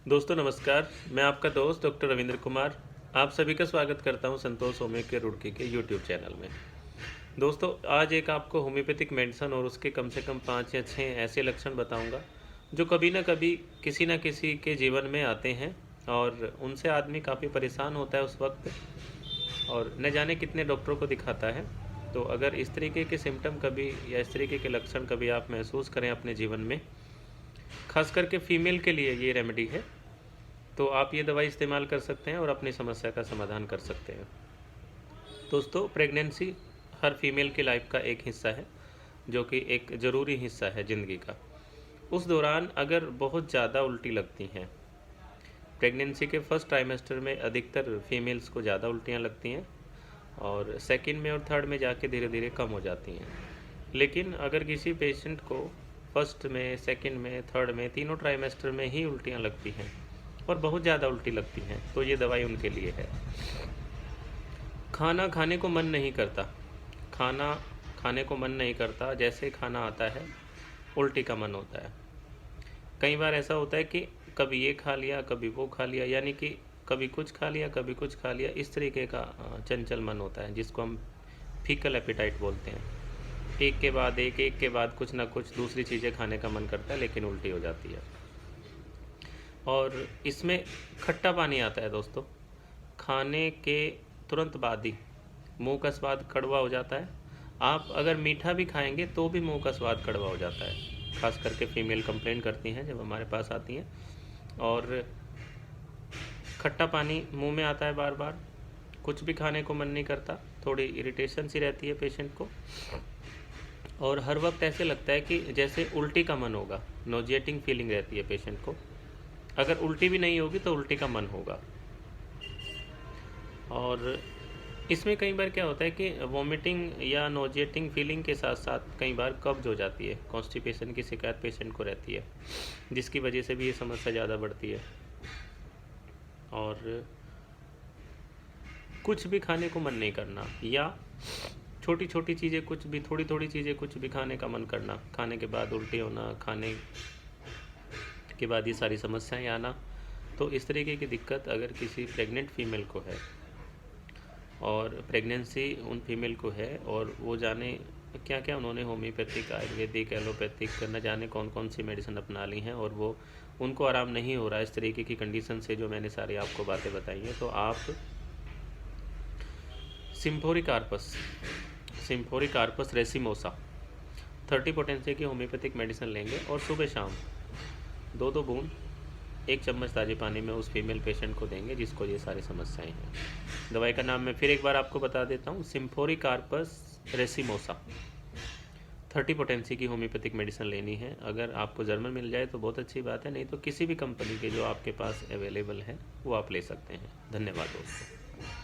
दोस्तों नमस्कार, मैं आपका दोस्त डॉक्टर रविंद्र कुमार आप सभी का स्वागत करता हूं संतोष होम्यो केयर रुड़की के यूट्यूब चैनल में। दोस्तों आज एक आपको होम्योपैथिक मेडिसिन और उसके कम से कम 5 या 6 ऐसे लक्षण बताऊंगा जो कभी ना कभी किसी न किसी के जीवन में आते हैं और उनसे आदमी काफ़ी परेशान होता है उस वक्त और न जाने कितने डॉक्टरों को दिखाता है। तो अगर इस तरीके के सिम्टम कभी या इस तरीके के लक्षण कभी आप महसूस करें अपने जीवन में, खास करके फीमेल के लिए ये रेमेडी है, तो आप ये दवाई इस्तेमाल कर सकते हैं और अपनी समस्या का समाधान कर सकते हैं। दोस्तों प्रेगनेंसी हर फीमेल की लाइफ का एक हिस्सा है, जो कि एक ज़रूरी हिस्सा है ज़िंदगी का। उस दौरान अगर बहुत ज़्यादा उल्टी लगती हैं, प्रेगनेंसी के फर्स्ट ट्राइमेस्टर में अधिकतर फीमेल्स को ज़्यादा उल्टियाँ लगती हैं और सेकंड में और थर्ड में जाके धीरे धीरे कम हो जाती हैं। लेकिन अगर किसी पेशेंट को फर्स्ट में, सेकंड में, थर्ड में, तीनों ट्राइमेस्टर में ही उल्टियाँ लगती हैं और बहुत ज़्यादा उल्टी लगती हैं, तो ये दवाई उनके लिए है। खाना खाने को मन नहीं करता, खाना खाने को मन नहीं करता, जैसे खाना आता है उल्टी का मन होता है। कई बार ऐसा होता है कि कभी ये खा लिया, कभी वो खा लिया, यानी कि कभी कुछ खा लिया, कभी कुछ खा लिया, इस तरीके का चंचल मन होता है, जिसको हम फीकल एपेटाइट बोलते हैं। एक के बाद एक के बाद कुछ ना कुछ दूसरी चीज़ें खाने का मन करता है, लेकिन उल्टी हो जाती है। और इसमें खट्टा पानी आता है दोस्तों, खाने के तुरंत बाद ही मुंह का स्वाद कड़वा हो जाता है। आप अगर मीठा भी खाएंगे तो भी मुंह का स्वाद कड़वा हो जाता है। खास करके फीमेल कंप्लेंट करती हैं जब हमारे पास आती हैं, और खट्टा पानी मुंह में आता है बार बार, कुछ भी खाने को मन नहीं करता, थोड़ी इरिटेशन सी रहती है पेशेंट को, और हर वक्त ऐसे लगता है कि जैसे उल्टी का मन होगा, नोजिएटिंग फीलिंग रहती है पेशेंट को। अगर उल्टी भी नहीं होगी तो उल्टी का मन होगा। और इसमें कई बार क्या होता है कि वॉमिटिंग या नोजिएटिंग फीलिंग के साथ साथ कई बार कब्ज हो जाती है, कॉन्स्टिपेशन की शिकायत पेशेंट को रहती है, जिसकी वजह से भी ये समस्या ज़्यादा बढ़ती है। और कुछ भी खाने को मन नहीं करना, या छोटी छोटी चीज़ें कुछ भी, थोड़ी थोड़ी चीज़ें कुछ भी खाने का मन करना, खाने के बाद उल्टी होना, खाने के बाद ये सारी समस्याएं आना। तो इस तरीके की दिक्कत अगर किसी प्रेग्नेंट फीमेल को है और प्रेगनेंसी उन फीमेल को है और वो जाने क्या क्या उन्होंने होम्योपैथिक, आयुर्वेदिक, एलोपैथिक, न जाने कौन कौन सी मेडिसिन अपना ली हैं, और वो उनको आराम नहीं हो रहा इस तरीके की कंडीशन से जो मैंने सारी आपको बातें बताई हैं, तो आप सिम्फोरी कार्पस रेसिमोसा 30 पोटेंसी की होम्योपैथिक मेडिसिन लेंगे और सुबह शाम 2-2 बूंद 1 चम्मच ताज़े पानी में उस फीमेल पेशेंट को देंगे जिसको ये सारी समस्याएं हैं। दवाई का नाम मैं फिर एक बार आपको बता देता हूँ, सिम्फोरी कार्पस रेसिमोसा 30 पोटेंसी की होम्योपैथिक मेडिसिन लेनी है। अगर आपको जर्मन मिल जाए तो बहुत अच्छी बात है, नहीं तो किसी भी कंपनी के जो आपके पास अवेलेबल है वो आप ले सकते हैं। धन्यवाद दोस्तों।